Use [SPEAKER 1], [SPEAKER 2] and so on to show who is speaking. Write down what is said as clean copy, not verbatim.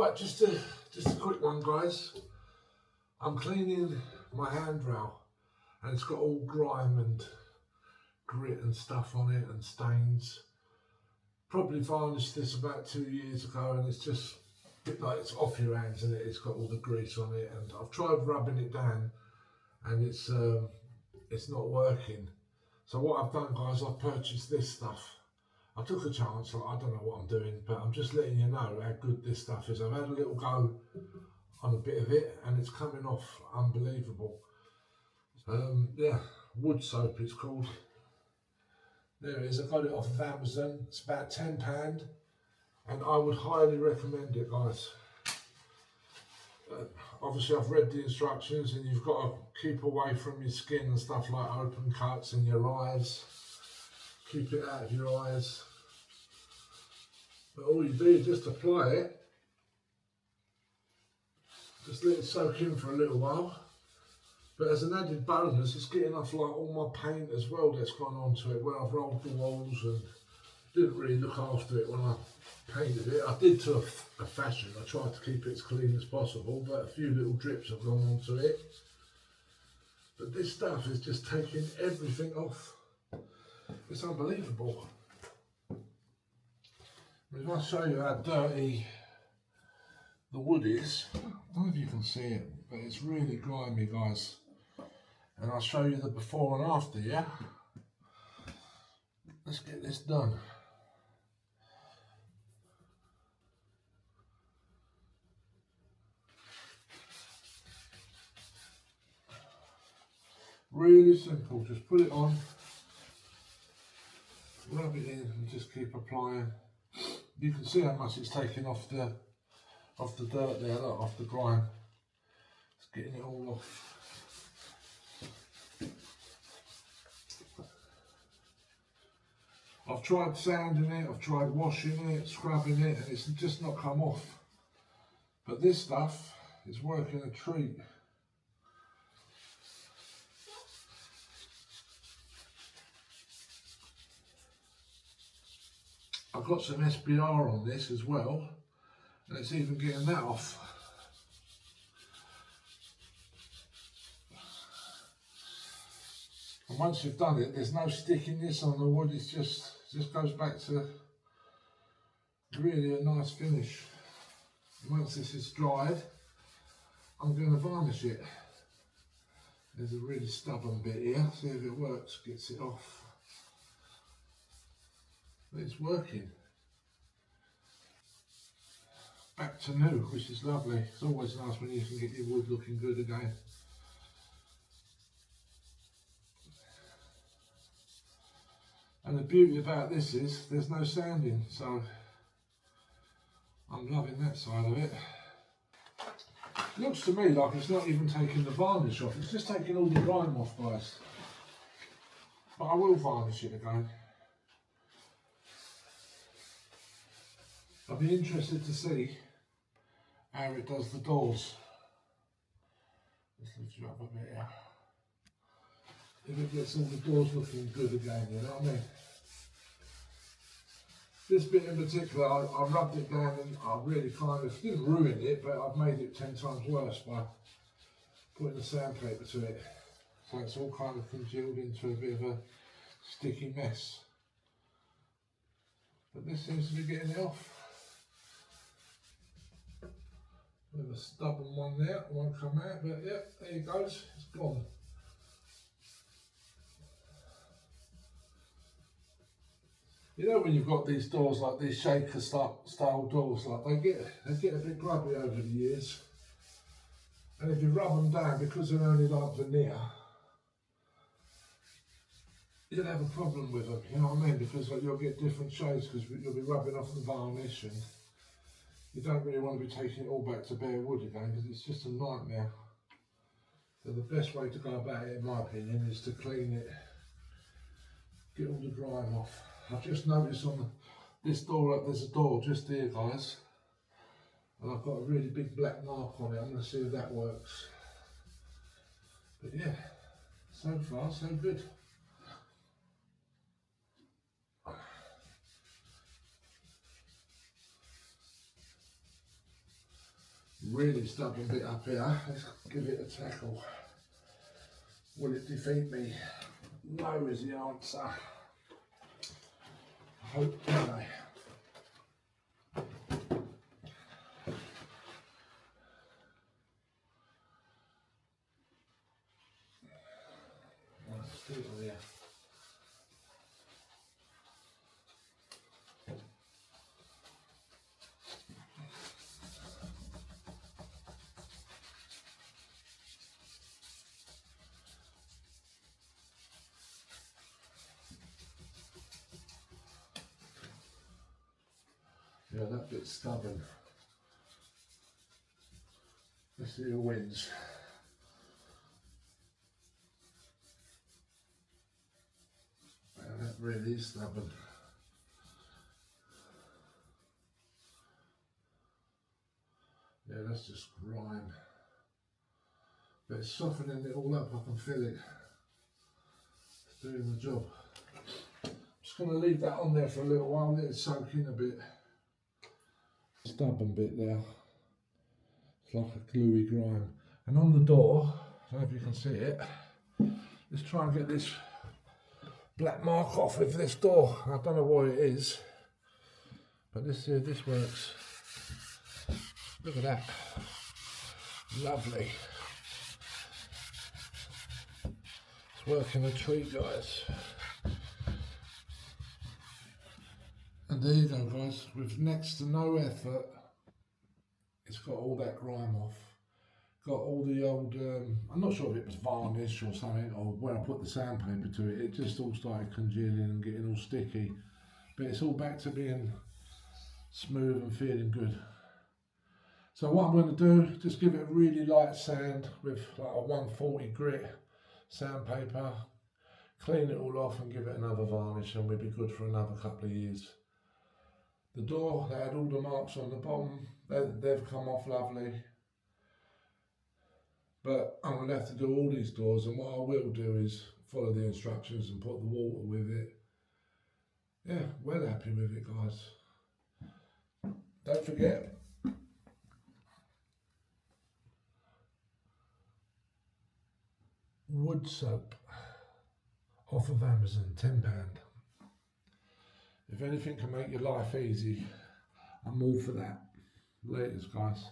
[SPEAKER 1] Right, just a quick one, guys. I'm cleaning my handrail and it's got all grime and grit and stuff on it and stains. Probably varnished this about 2 years ago and it's just a bit like it's off your hands and it's got all the grease on it, and I've tried rubbing it down and it's not working. So what I've done, guys, I've purchased this stuff. I took a chance, I don't know what I'm doing, but I'm just letting you know how good this stuff is. I've had a little go on a bit of it and it's coming off unbelievable. Yeah, wood soap it's called. There it is, I got it off of Amazon. It's about £10 and I would highly recommend it, guys. Obviously I've read the instructions and you've got to keep away from your skin and stuff like open cuts in your eyes. Keep it out of your eyes. But all you do is just apply it. Just let it soak in for a little while. But as an added bonus, it's getting off like all my paint as well that's gone onto it where I've rolled the walls and didn't really look after it when I painted it. I did to a fashion. I tried to keep it as clean as possible, but a few little drips have gone onto it. But this stuff is just taking everything off. It's unbelievable. If I show you how dirty the wood is, I don't know if you can see it, but it's really grimy, guys. And I'll show you the before and after, yeah? Let's get this done. Really simple, just put it on, rub it in and just keep applying. You can see how much it's taking off the dirt there, look, off the grime. It's getting it all off. I've tried sanding it, I've tried washing it, scrubbing it, and it's just not come off. But this stuff is working a treat. I've got some SBR on this as well, and it's even getting that off. And once you've done it, there's no stickiness on the wood, it just goes back to really a nice finish. And once this is dried, I'm going to varnish it. There's a really stubborn bit here, see if it works, gets it off. It's working. Back to new, which is lovely. It's always nice when you can get your wood looking good again. And the beauty about this is there's no sanding, so I'm loving that side of it. It looks to me like it's not even taking the varnish off, it's just taking all the grime off, guys. But I will varnish it again. I'll be interested to see how it does the doors. Let's lift you up a bit here. If it gets all the doors looking good again, you know what I mean? This bit in particular, I rubbed it down and I really kind of, didn't ruin it, but I've made it 10 times worse by putting the sandpaper to it. So it's all kind of congealed into a bit of a sticky mess. But this seems to be getting it off. Bit of a stubborn one there, it won't come out, but yeah, there it goes, it's gone. You know when you've got these doors like these shaker style doors, like they get a bit grubby over the years. And if you rub them down, because they're only like veneer, you'll have a problem with them, you know what I mean? Because like, you'll get different shades because you'll be rubbing off the varnish and you don't really want to be taking it all back to bare wood again because it's just a nightmare. So the best way to go about it, in my opinion, is to clean it, get all the grime off. I've just noticed on this door, there's a door just here, guys, and I've got a really big black mark on it. I'm going to see if that works. But yeah, so far so good. Really stubborn bit up here. Let's give it a tackle. Will it defeat me? No is the answer. Okay. Let's do it on here. Yeah, that bit's stubborn. Let's see who wins. Yeah, that really is stubborn. Yeah, that's just grime. But it's softening it all up, I can feel it. It's doing the job. I'm just going to leave that on there for a little while, let it soak in a bit. Stubborn bit there. It's like a gluey grime. And on the door, I don't know if you can see it, let's try and get this black mark off with this door. I don't know what it is, but this works. Look at that. Lovely. It's working a treat, guys. And there you go, guys. With next to no effort, it's got all that grime off. Got all the old, I'm not sure if it was varnish or something, or where I put the sandpaper to it, it just all started congealing and getting all sticky. But it's all back to being smooth and feeling good. So what I'm going to do, just give it a really light sand with like a 140 grit sandpaper, clean it all off and give it another varnish, and we'll be good for another couple of years. The door, they had all the marks on the bottom, they've come off lovely. But I'm going to have to do all these doors, and what I will do is follow the instructions and put the water with it. Yeah, well happy with it, guys. Don't forget, wood soap off of Amazon, £10. If anything can make your life easy, I'm all for that. Laters, guys.